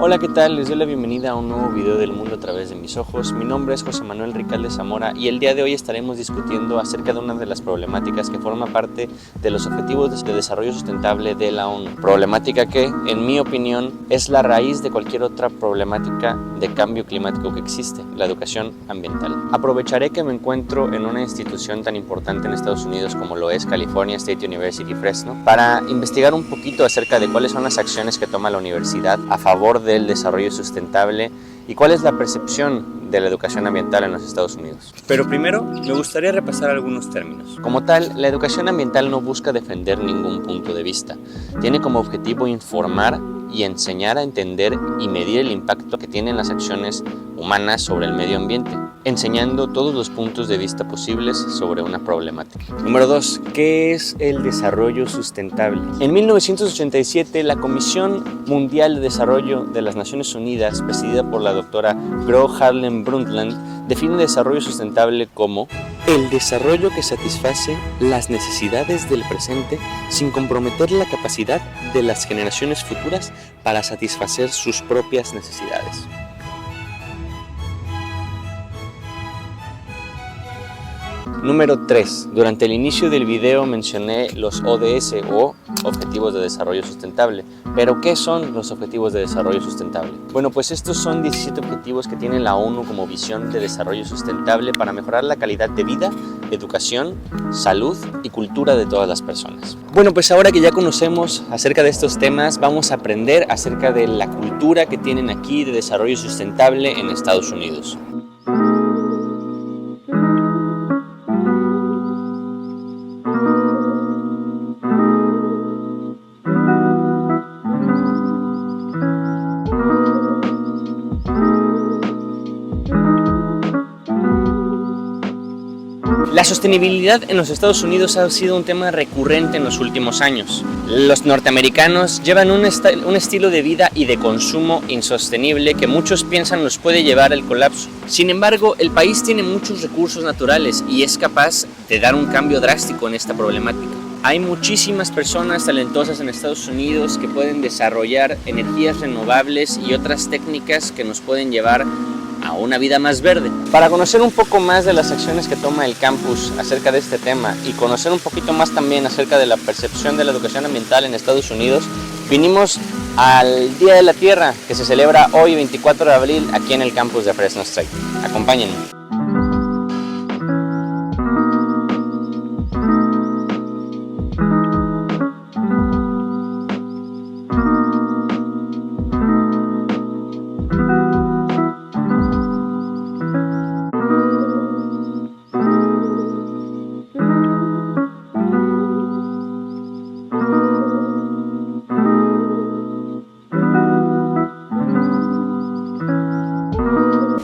Hola, ¿qué tal? Les doy la bienvenida a un nuevo video del mundo a través de mis ojos. Mi nombre es José Manuel Ricalde Zamora y el día de hoy estaremos discutiendo acerca de una de las problemáticas que forma parte de los Objetivos de Desarrollo Sustentable de la ONU. Problemática que, en mi opinión, es la raíz de cualquier otra problemática de cambio climático que existe, la educación ambiental. Aprovecharé que me encuentro en una institución tan importante en Estados Unidos como lo es California State University Fresno para investigar un poquito acerca de cuáles son las acciones que toma la universidad a favor del desarrollo sustentable y cuál es la percepción de la educación ambiental en los Estados Unidos. Pero primero me gustaría repasar algunos términos. Como tal, la educación ambiental no busca defender ningún punto de vista. Tiene como objetivo informar y enseñar a entender y medir el impacto que tienen las acciones humanas sobre el medio ambiente, enseñando todos los puntos de vista posibles sobre una problemática. Número 2. ¿Qué es el desarrollo sustentable? En 1987, la Comisión Mundial de Desarrollo de las Naciones Unidas, presidida por la doctora Gro Harlem Brundtland, define desarrollo sustentable como el desarrollo que satisface las necesidades del presente sin comprometer la capacidad de las generaciones futuras para satisfacer sus propias necesidades. Número 3. Durante el inicio del video mencioné los ODS o Objetivos de Desarrollo Sustentable. ¿Pero qué son los Objetivos de Desarrollo Sustentable? Bueno, pues estos son 17 objetivos que tiene la ONU como visión de desarrollo sustentable para mejorar la calidad de vida, educación, salud y cultura de todas las personas. Bueno, pues ahora que ya conocemos acerca de estos temas, vamos a aprender acerca de la cultura que tienen aquí de desarrollo sustentable en Estados Unidos. La sostenibilidad en los Estados Unidos ha sido un tema recurrente en los últimos años. Los norteamericanos llevan un estilo de vida y de consumo insostenible que muchos piensan los puede llevar al colapso. Sin embargo, el país tiene muchos recursos naturales y es capaz de dar un cambio drástico en esta problemática. Hay muchísimas personas talentosas en Estados Unidos que pueden desarrollar energías renovables y otras técnicas que nos pueden llevar a una vida más verde. Para conocer un poco más de las acciones que toma el campus acerca de este tema y conocer un poquito más también acerca de la percepción de la educación ambiental en Estados Unidos, vinimos al Día de la Tierra que se celebra hoy 24 de abril aquí en el campus de Fresno State. Acompáñenme.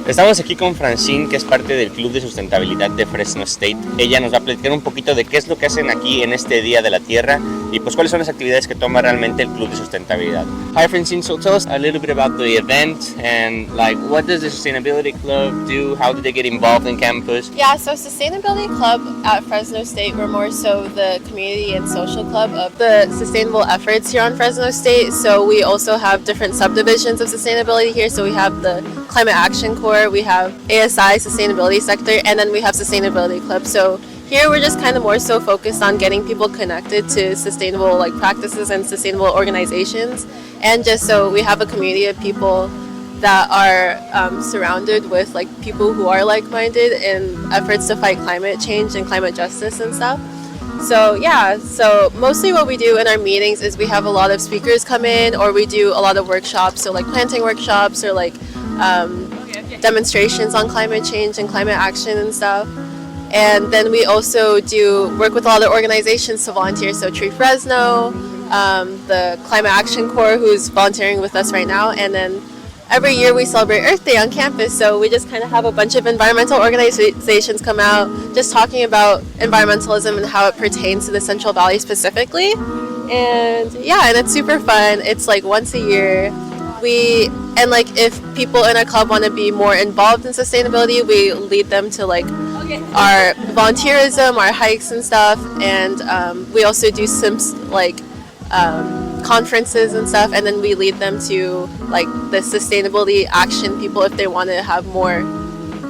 Estamos aquí con Francine, que es parte del Club de Sustentabilidad de Fresno State. Ella nos va a platicar un poquito de qué es lo que hacen aquí en este Día de la Tierra y pues cuáles son las actividades que toma realmente el Club de Sustentabilidad. Hi Francine, so tell us a little bit about the event and like what does the Sustainability Club do? How do they get involved in campus? Yeah, so Sustainability Club at Fresno State, we're more so the community and social club of the sustainable efforts here on Fresno State. So we also have different subdivisions of sustainability here. So we have the Climate Action Corps, we have ASI, Sustainability Sector, and then we have Sustainability Club. So here we're just kind of more so focused on getting people connected to sustainable like practices and sustainable organizations. And just so we have a community of people that are surrounded with like people who are like-minded in efforts to fight climate change and climate justice and stuff. So yeah, so mostly what we do in our meetings is we have a lot of speakers come in, or we do a lot of workshops, so like planting workshops or like demonstrations on climate change and climate action and stuff. And then we also do work with a lot of organizations to volunteer, so Tree Fresno, the Climate Action Corps, who's volunteering with us right now, and then every year we celebrate Earth Day on campus, so we just kind of have a bunch of environmental organizations come out just talking about environmentalism and how it pertains to the Central Valley specifically. And yeah, and it's super fun. It's like once a year. And like if people in our club want to be more involved in sustainability, we lead them to like our volunteerism, our hikes and stuff, and we also do some like conferences and stuff, and then we lead them to like the sustainability action people if they want to have more,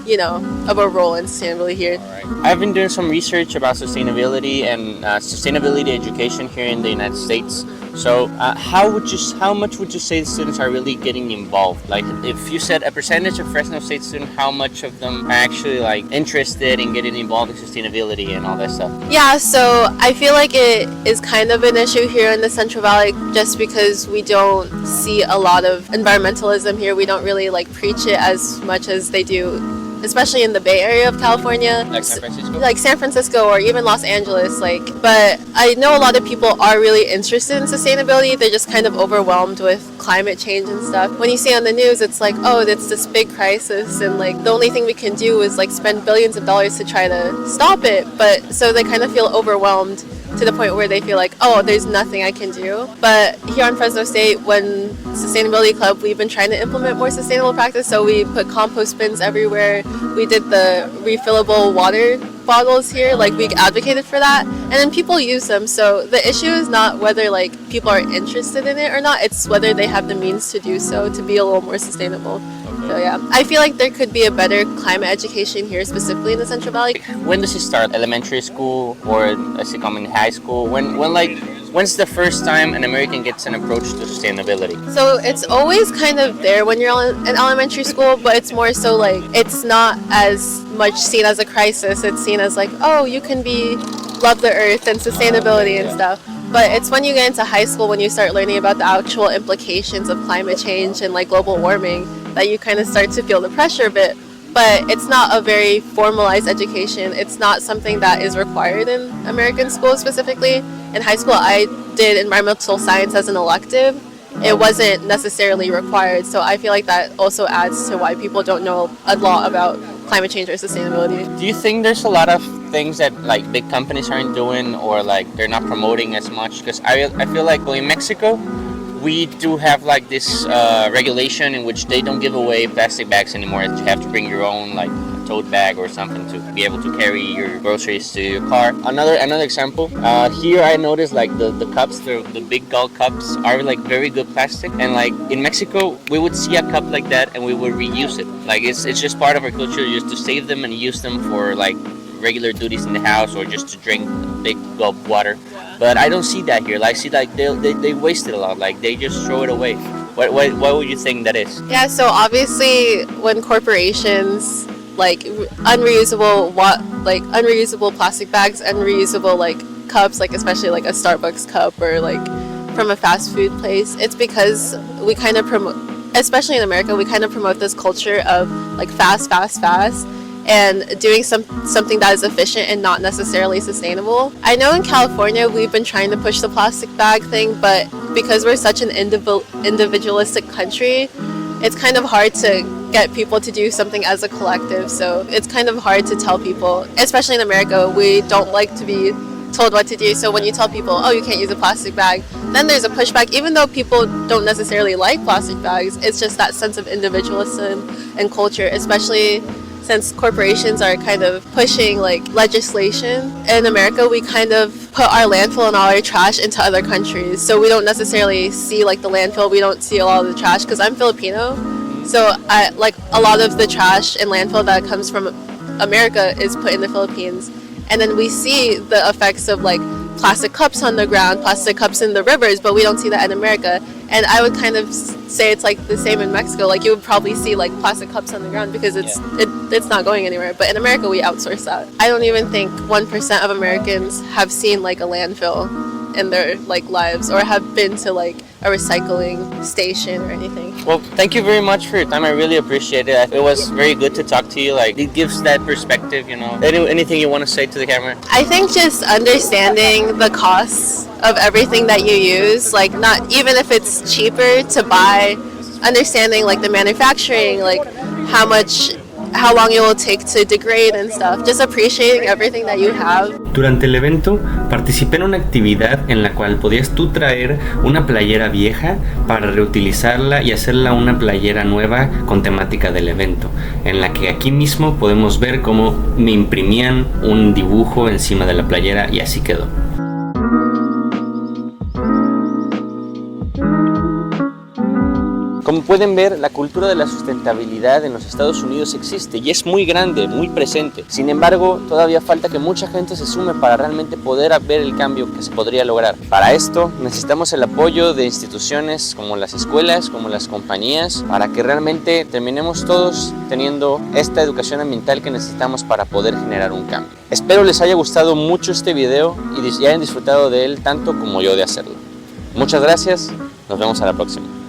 you know, of a role in sustainability here. Right. I've been doing some research about sustainability and sustainability education here in the United States. So how much would you say the students are really getting involved? Like, if you said a percentage of Fresno State students, how much of them are actually like interested in getting involved in sustainability and all that stuff? Yeah, so I feel like it is kind of an issue here in the Central Valley just because we don't see a lot of environmentalism here. We don't really like preach it as much as they do, especially in the Bay Area of California, Like San Francisco? like San Francisco or even Los Angeles. Like, but I know a lot of people are really interested in sustainability. They're just kind of overwhelmed with climate change and stuff. When you see on the news, it's like, oh, it's this big crisis, and like the only thing we can do is like spend billions of dollars to try to stop it. But so they kind of feel overwhelmed to the point where they feel like, oh, there's nothing I can do. But here on Fresno State, when Sustainability Club, we've been trying to implement more sustainable practice. So we put compost bins everywhere. We did the refillable water bottles here, like we advocated for that, and then people use them. So the issue is not whether like people are interested in it or not, it's whether they have the means to do so to be a little more sustainable. So yeah, I feel like there could be a better climate education here, specifically in the Central Valley. When does it start? Elementary school, or as it come in high school? When's the first time an American gets an approach to sustainability? So it's always kind of there when you're in elementary school, but it's more so like it's not as much seen as a crisis. It's seen as like, oh, you can love the earth and sustainability and stuff. But it's when you get into high school, when you start learning about the actual implications of climate change and like global warming, that you kind of start to feel the pressure a bit. But it's not a very formalized education. It's not something that is required in American schools specifically. In high school, I did environmental science as an elective. It wasn't necessarily required. So I feel like that also adds to why people don't know a lot about climate change or sustainability. Do you think there's a lot of things that like big companies aren't doing, or like they're not promoting as much? Because I feel like, well, in Mexico, we do have like this regulation in which they don't give away plastic bags anymore. You have to bring your own like tote bag or something to be able to carry your groceries to your car. Another example, here I noticed like the cups, the big gulp cups are like very good plastic, and like in Mexico we would see a cup like that and we would reuse it. Like it's just part of our culture just to save them and use them for like regular duties in the house or just to drink big gulp water. But I don't see that here. Like, I see like they waste it a lot. Like they just throw it away. What would you think that is? Yeah, so obviously when corporations like unreusable plastic bags, unreusable like cups, like especially like a Starbucks cup or like from a fast food place, it's because we kind of promote, especially in America, we kind of promote this culture of like fast and doing something that is efficient and not necessarily sustainable. I know in California we've been trying to push the plastic bag thing, but because we're such an individualistic country, it's kind of hard to get people to do something as a collective. So it's kind of hard to tell people, especially in America, we don't like to be told what to do. So when you tell people, oh, you can't use a plastic bag, then there's a pushback. Even though people don't necessarily like plastic bags, it's just that sense of individualism and culture, especially since corporations are kind of pushing like legislation. In America, we kind of put our landfill and all our trash into other countries. So we don't necessarily see like the landfill. We don't see a lot of the trash because I'm Filipino. So I like a lot of the trash and landfill that comes from America is put in the Philippines. And then we see the effects of like plastic cups on the ground, plastic cups in the rivers, but we don't see that in America. And I would kind of say it's like the same in Mexico. Like you would probably see like plastic cups on the ground because it's not going anywhere. But in America, we outsource that. I don't even think 1% of Americans have seen like a landfill in their like lives or have been to like a recycling station or anything. Well, thank you very much for your time. I really appreciate it. It was very good to talk to you. Like it gives that perspective, you know. Anything you want to say to the camera? I think just understanding the costs of everything that you use, like not even if it's cheaper to buy, understanding like the manufacturing, like how long it will take to degrade and stuff, just appreciating everything that you have. Durante el evento participé en una actividad en la cual podías tú traer una playera vieja para reutilizarla y hacerla una playera nueva con temática del evento, en la que aquí mismo podemos ver cómo me imprimían un dibujo encima de la playera y así quedó. Como pueden ver, la cultura de la sustentabilidad en los Estados Unidos existe y es muy grande, muy presente. Sin embargo, todavía falta que mucha gente se sume para realmente poder ver el cambio que se podría lograr. Para esto necesitamos el apoyo de instituciones como las escuelas, como las compañías, para que realmente terminemos todos teniendo esta educación ambiental que necesitamos para poder generar un cambio. Espero les haya gustado mucho este video y hayan disfrutado de él tanto como yo de hacerlo. Muchas gracias, nos vemos a la próxima.